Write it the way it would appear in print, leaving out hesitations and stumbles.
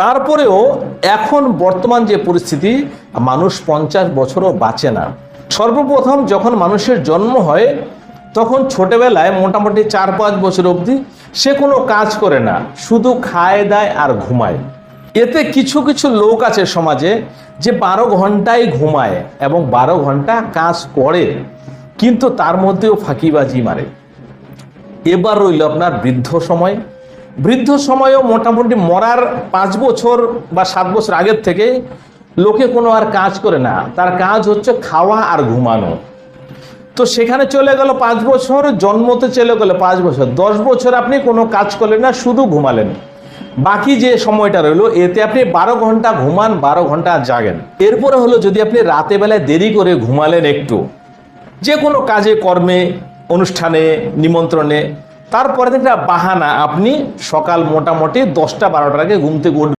তারপরেও এখন বর্তমান যে পরিস্থিতি, মানুষ 50 বছরও বাঁচে না। সর্বপ্রথম যখন মানুষের জন্ম হয় তখন ছোটবেলায় মোটামুটি 4-5 বছর অবধি সে কোনো কাজ করে না, শুধু খায় দায় আর ঘুমায়। এতে কিছু কিছু লোক আছে সমাজে যে 12 ঘন্টায় ঘুমায় এবং 12 ঘন্টা কাজ করে, কিন্তু তার মধ্যেও ফাঁকিবাজি মারে। এবার রইল আপনার বৃদ্ধ সময়। বৃদ্ধ সময়েও মোটামুটি মরার 5 বছর বা 7 বছর আগের থেকে লোকে কোনো আর কাজ করে না, তার কাজ হচ্ছে খাওয়া আর ঘুমানো। তো সেখানে চলে গেল 5 বছর, জন্মতে চলে গেল 5 বছর, 10 বছর আপনি কোনো কাজ করলেন না, শুধু ঘুমালেন। বাকি যে সময়টা রইল এতে আপনি 12 ঘন্টা ঘুমান, 12 ঘন্টা জাগেন। এরপরে হলো যদি আপনি রাতে বেলায় দেরি করে ঘুমালেন একটু, যে কোনো কাজে কর্মে, অনুষ্ঠানে, নিমন্ত্রণে, তারপরে একটা বাহানা আপনি সকাল মোটামুটি 10টা 12টার আগে ঘুম থেকে উঠবেন।